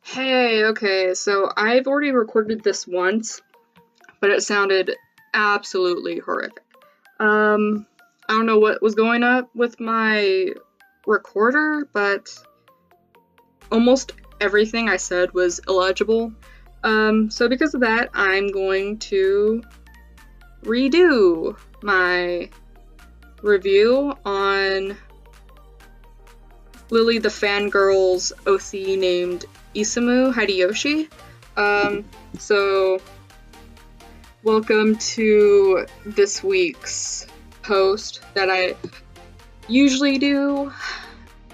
Hey, okay, so I've already recorded this once, but it sounded absolutely horrific. I don't know what was going up with my recorder, but almost everything I said was illegible. So because of that, I'm going to redo my review on Lily the Fangirl's OC named Isamu Hideyoshi. So welcome to this week's post that I usually do.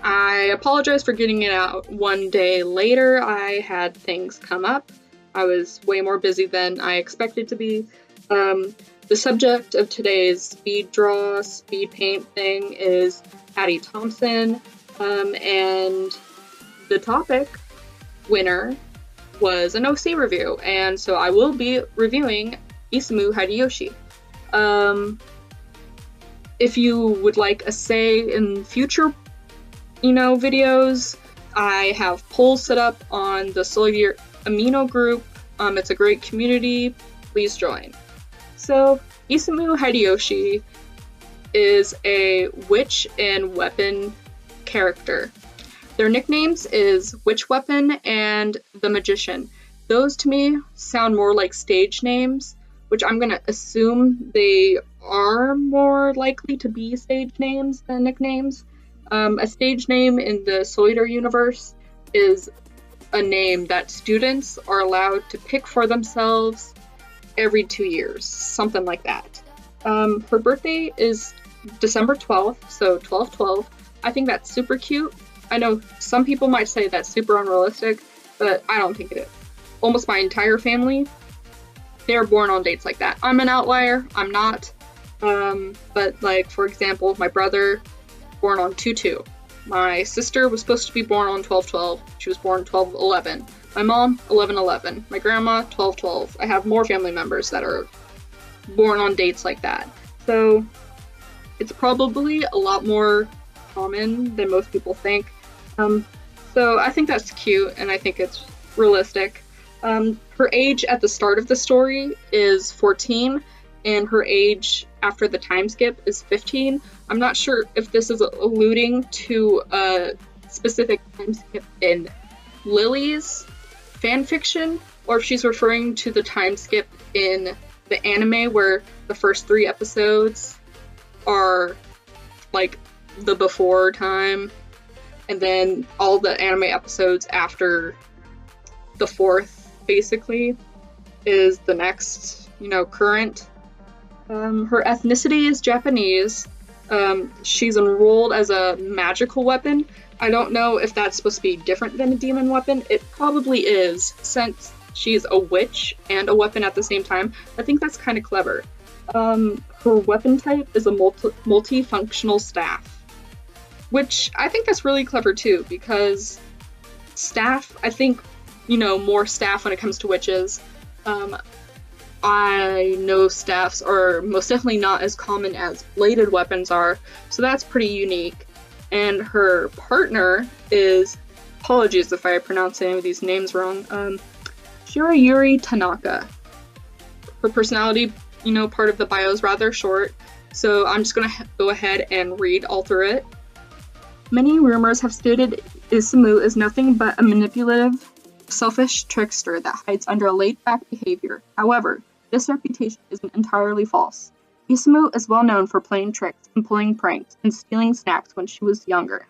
I apologize for getting it out one day later. I had things come up. I was way more busy than I expected to be. The subject of today's SpeedDraw, speed paint thing is Patty Thompson, and the topic winner was an OC review, and so I will be reviewing Isamu Hideyoshi. If you would like a say in future, videos, I have polls set up on the Soldier Amino group. It's a great community. Please join. So, Isamu Hideyoshi is a witch and weapon character. Their nicknames is Witch Weapon and The Magician. Those to me sound more like stage names, which I'm gonna assume they are more likely to be stage names than nicknames. A stage name in the Soldier universe is a name that students are allowed to pick for themselves every 2 years, something like that. Her birthday is December 12th, so 12/12. I think that's super cute. I know some people might say that's super unrealistic, but I don't think it is. Almost my entire family, they're born on dates like that. I'm an outlier, I'm not. But like, for example, my brother, born on 2/2. My sister was supposed to be born on 12/12. She was born 12/11. My mom, 11/11. My grandma, 12/12. I have more family members that are born on dates like that. So it's probably a lot more common than most people think. So I think that's cute, and I think it's realistic. Her age at the start of the story is 14, and her age after the time skip is 15. I'm not sure if this is alluding to a specific time skip in Lily's fanfiction, or if she's referring to the time skip in the anime where the first 3 episodes are like the before time, and then all the anime episodes after the 4th basically is the next, current. Her ethnicity is Japanese. She's enrolled as a magical weapon. I don't know if that's supposed to be different than a demon weapon. It probably is, since she's a witch and a weapon at the same time. I think that's kind of clever. Her weapon type is a multifunctional staff, which I think that's really clever too, because staff, I think, more staff when it comes to witches. I know staffs are most definitely not as common as bladed weapons are, so that's pretty unique. And her partner is, apologies if I pronounce any of these names wrong, Shirayuri Tanaka. Her personality, part of the bio is rather short, so I'm just going to go ahead and read all through it. Many rumors have stated Isamu is nothing but a manipulative, selfish trickster that hides under a laid-back behavior. However, this reputation isn't entirely false. Isamu is well known for playing tricks and pulling pranks and stealing snacks when she was younger.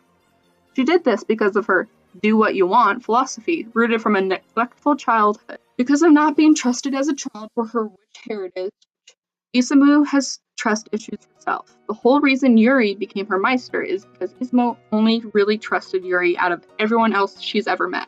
She did this because of her do what you want philosophy, rooted from a neglectful childhood. Because of not being trusted as a child for her witch heritage, Isamu has trust issues herself. The whole reason Yuri became her Meister is because Isamu only really trusted Yuri out of everyone else she's ever met.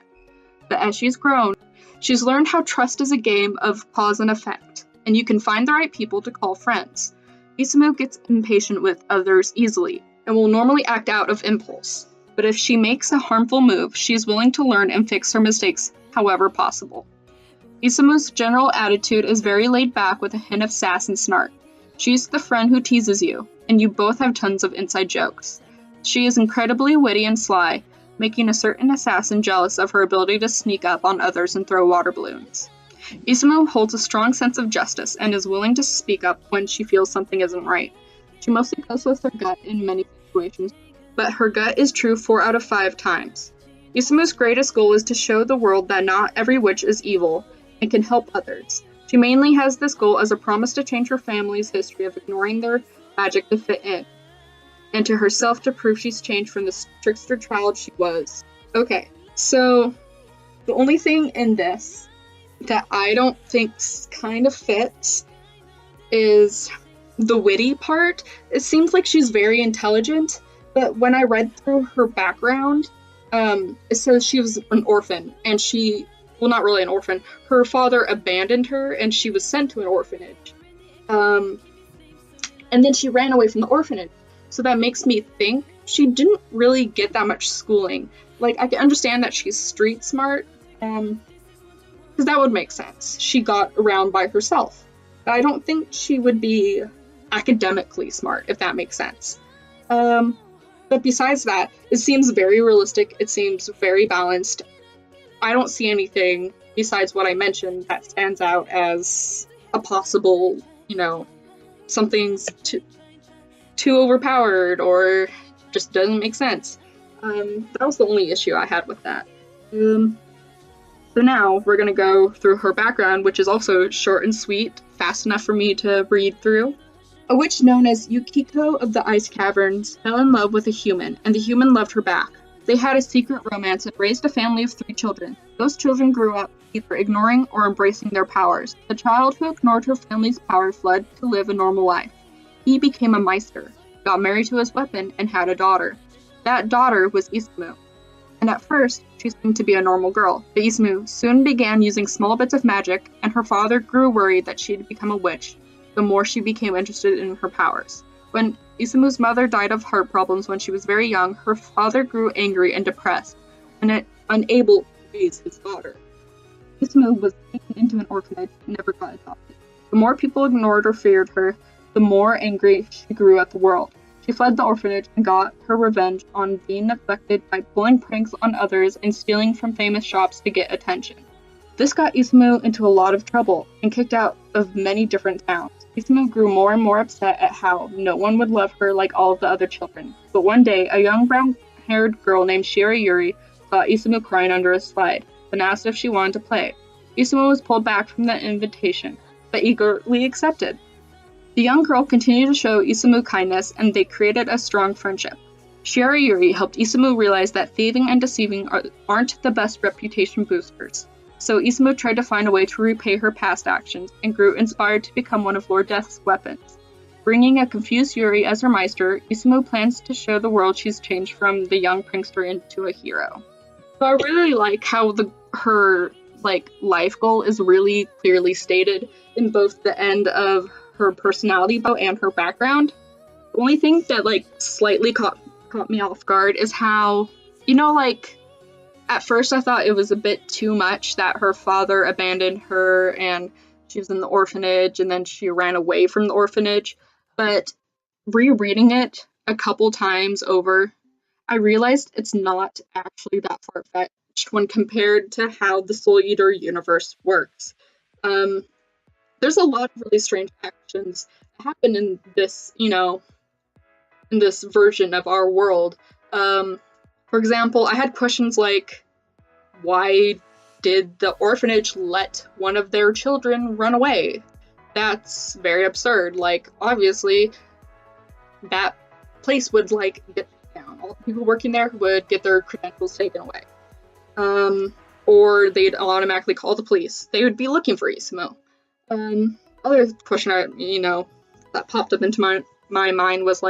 But as she's grown, she's learned how trust is a game of cause and effect, and you can find the right people to call friends. Isamu gets impatient with others easily, and will normally act out of impulse. But if she makes a harmful move, she's willing to learn and fix her mistakes however possible. Isamu's general attitude is very laid back with a hint of sass and snark. She's the friend who teases you, and you both have tons of inside jokes. She is incredibly witty and sly, making a certain assassin jealous of her ability to sneak up on others and throw water balloons. Izumo holds a strong sense of justice and is willing to speak up when she feels something isn't right. She mostly goes with her gut in many situations, but her gut is true 4 out of 5 times. Izumo's greatest goal is to show the world that not every witch is evil and can help others. She mainly has this goal as a promise to change her family's history of ignoring their magic to fit in, and to herself to prove she's changed from the trickster child she was. Okay, so the only thing in this that I don't think kind of fits is the witty part. It seems like she's very intelligent, but when I read through her background, it says she was an orphan, and well, not really an orphan. Her father abandoned her, and she was sent to an orphanage. And then she ran away from the orphanage. So that makes me think she didn't really get that much schooling. Like, I can understand that she's street smart, because that would make sense. She got around by herself. But I don't think she would be academically smart, if that makes sense. But besides that, it seems very realistic. It seems very balanced. I don't see anything besides what I mentioned that stands out as a possible, something's too overpowered or just doesn't make sense. That was the only issue I had with that. So now we're going to go through her background, which is also short and sweet, fast enough for me to read through. A witch known as Yukiko of the Ice Caverns fell in love with a human, and the human loved her back. They had a secret romance and raised a family of 3 children. Those children grew up either ignoring or embracing their powers. The child who ignored her family's power fled to live a normal life. He became a Meister, got married to his weapon, and had a daughter. That daughter was Izumo. And at first, she seemed to be a normal girl, but Izumo soon began using small bits of magic, and her father grew worried that she'd become a witch, the more she became interested in her powers. When Izumo's mother died of heart problems when she was very young, her father grew angry and depressed, and unable to raise his daughter. Izumo was taken into an orphanage and never got adopted. The more people ignored or feared her, the more angry she grew at the world. She fled the orphanage and got her revenge on being neglected by pulling pranks on others and stealing from famous shops to get attention. This got Izumo into a lot of trouble and kicked out of many different towns. Izumo grew more and more upset at how no one would love her like all of the other children. But one day, a young brown-haired girl named Shirayuri saw Izumo crying under a slide and asked if she wanted to play. Izumo was pulled back from the invitation, but eagerly accepted. The young girl continued to show Izumo kindness, and they created a strong friendship. Shirayuri helped Izumo realize that thieving and deceiving aren't the best reputation boosters. So Izumo tried to find a way to repay her past actions, and grew inspired to become one of Lord Death's weapons. Bringing a confused Yuri as her Meister, Izumo plans to show the world she's changed from the young prankster into a hero. So I really like how her life goal is really clearly stated in both the end of her personality and her background. The only thing that slightly caught me off guard is how, at first I thought it was a bit too much that her father abandoned her and she was in the orphanage and then she ran away from the orphanage. But rereading it a couple times over, I realized it's not actually that far-fetched when compared to how the Soul Eater universe works. There's a lot of really strange actions that happen in this, in this version of our world. For example, I had questions like, why did the orphanage let one of their children run away? That's very absurd. Obviously, that place would, get down. All the people working there would get their credentials taken away. Or they'd automatically call the police. They would be looking for Izumo. Other question that popped up into my mind was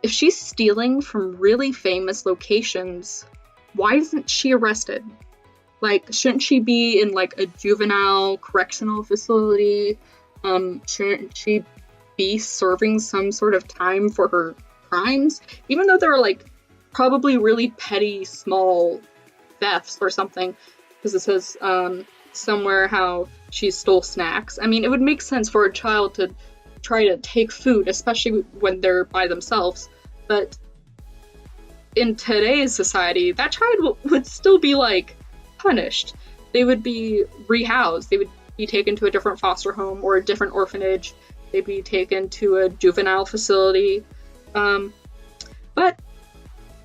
if she's stealing from really famous locations, why isn't she arrested? Shouldn't she be in a juvenile correctional facility? Shouldn't she be serving some sort of time for her crimes? Even though they're probably really petty, small thefts or something, because it says somewhere how she stole snacks. I mean, it would make sense for a child to try to take food, especially when they're by themselves, but in today's society, that child would still be like punished. They would be rehoused. They would be taken to a different foster home or a different orphanage. They'd be taken to a juvenile facility. But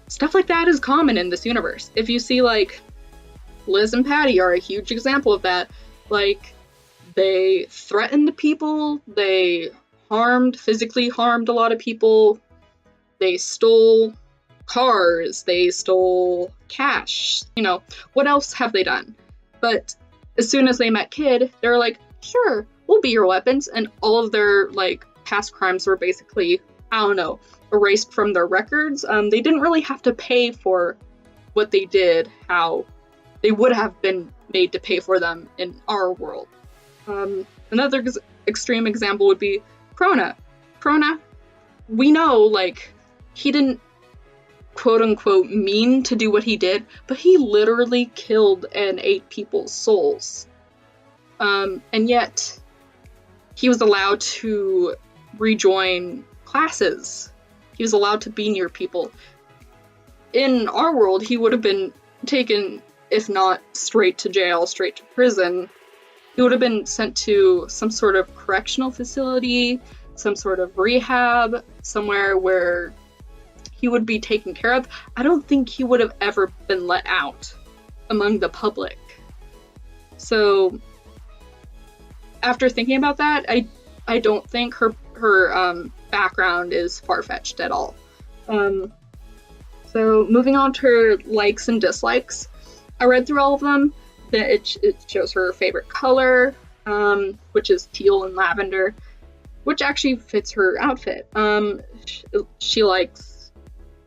stuff like that is common in this universe. If you see, like, Liz and Patty are a huge example of that. Like, they threatened people, they physically harmed a lot of people, they stole cars, they stole cash, you know, what else have they done? But as soon as they met Kid, they're like, sure, we'll be your weapons, and all of their, like, past crimes were basically, I don't know, erased from their records. They didn't really have to pay for what they did, how they would have been made to pay for them in our world. Another extreme example would be Krona. Krona, we know, like, he didn't quote-unquote mean to do what he did, but he literally killed and ate people's souls. And yet, he was allowed to rejoin classes. He was allowed to be near people. In our world, he would have been taken, if not straight to jail, straight to prison. He would have been sent to some sort of correctional facility, some sort of rehab, somewhere where he would be taken care of. I don't think he would have ever been let out among the public. So, after thinking about that, I don't think her background is far-fetched at all. So, moving on to her likes and dislikes. I read through all of them. It shows her favorite color, which is teal and lavender, which actually fits her outfit. She likes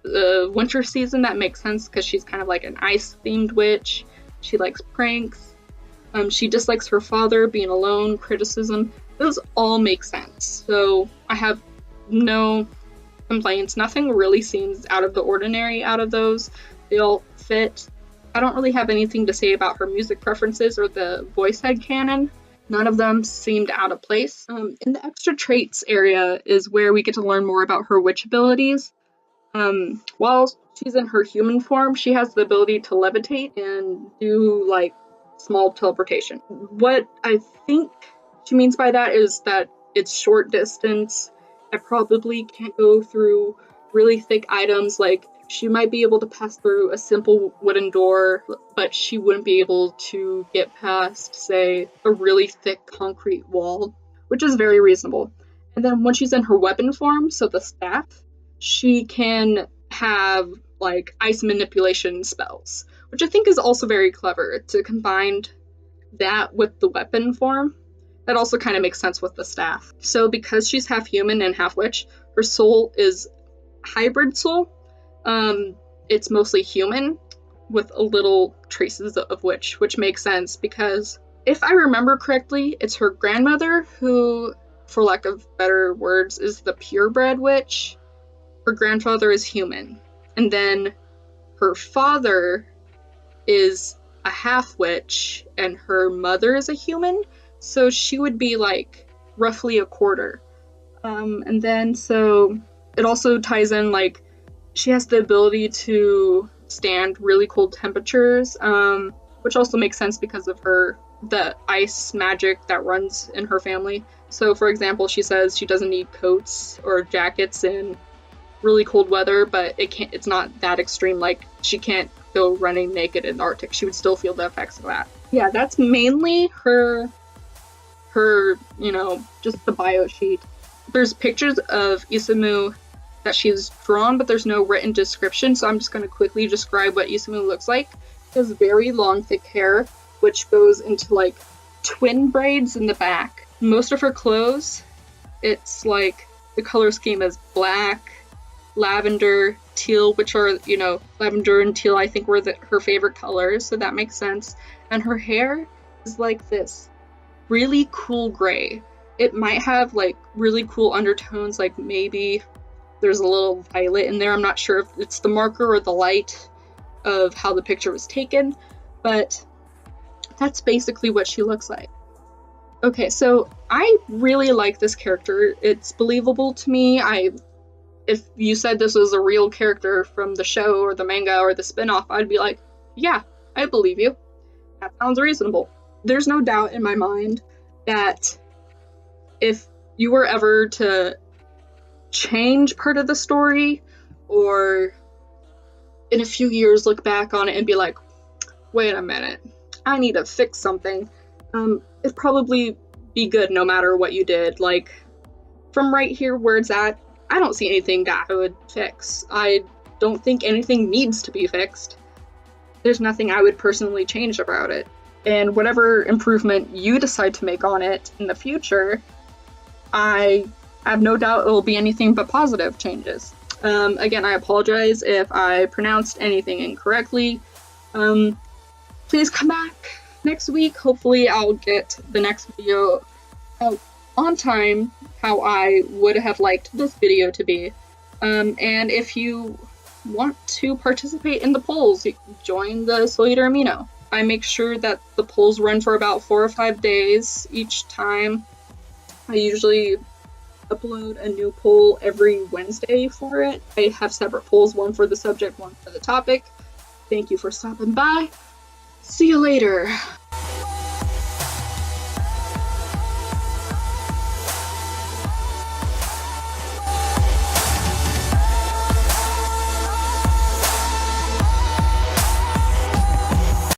the winter season. That makes sense because she's kind of like an ice-themed witch. She likes pranks. She dislikes her father, being alone, criticism. Those all make sense. So I have no complaints. Nothing really seems out of the ordinary out of those. They all fit. I don't really have anything to say about her music preferences or the voice headcanon. None of them seemed out of place. In the extra traits area is where we get to learn more about her witch abilities. While she's in her human form, she has the ability to levitate and do, like, small teleportation. What I think she means by that is that it's short distance. I probably can't go through really thick items, like she might be able to pass through a simple wooden door, but she wouldn't be able to get past, say, a really thick concrete wall, which is very reasonable. And then when she's in her weapon form, so the staff, she can have, like, ice manipulation spells, which I think is also very clever to combine that with the weapon form. That also kind of makes sense with the staff. So because she's half human and half witch, her soul is hybrid soul. It's mostly human with a little traces of witch, which makes sense because if I remember correctly, it's her grandmother who, for lack of better words, is the purebred witch. Her grandfather is human. And then her father is a half witch and her mother is a human. So she would be like roughly a quarter. And then so it also ties in, like, she has the ability to stand really cold temperatures, which also makes sense because of the ice magic that runs in her family. So, for example, she says she doesn't need coats or jackets in really cold weather, but it's not that extreme. Like, she can't go running naked in the Arctic. She would still feel the effects of that. Yeah, that's mainly her, just the bio sheet. There's pictures of Isamu that she's drawn, but there's no written description, so I'm just going to quickly describe what Isamu looks like. She has very long, thick hair, which goes into, like, twin braids in the back. Most of her clothes, it's, like, the color scheme is black, lavender, teal, which are, lavender and teal, I think, were her favorite colors, so that makes sense. And her hair is, like, this really cool gray. It might have, like, really cool undertones, like maybe there's a little violet in there. I'm not sure if it's the marker or the light of how the picture was taken, but that's basically what she looks like. Okay, so I really like this character. It's believable to me. I if you said this was a real character from the show or the manga or the spin-off, I'd be like, yeah, I believe you. That sounds reasonable. There's no doubt in my mind that if you were ever to change part of the story, or in a few years look back on it and be like, wait a minute, I need to fix something, it'd probably be good no matter what you did. Like, from right here where it's at, I don't see anything that I would fix. I don't think anything needs to be fixed. There's nothing I would personally change about it. And whatever improvement you decide to make on it in the future, I have no doubt it will be anything but positive changes. Again, I apologize if I pronounced anything incorrectly. Please come back next week. Hopefully I'll get the next video out on time, how I would have liked this video to be. And if you want to participate in the polls, join the Soul Eater Amino. I make sure that the polls run for about 4 or 5 days each time. I usually upload a new poll every Wednesday for it. I have separate polls, one for the subject, one for the topic. Thank you for stopping by. See you later.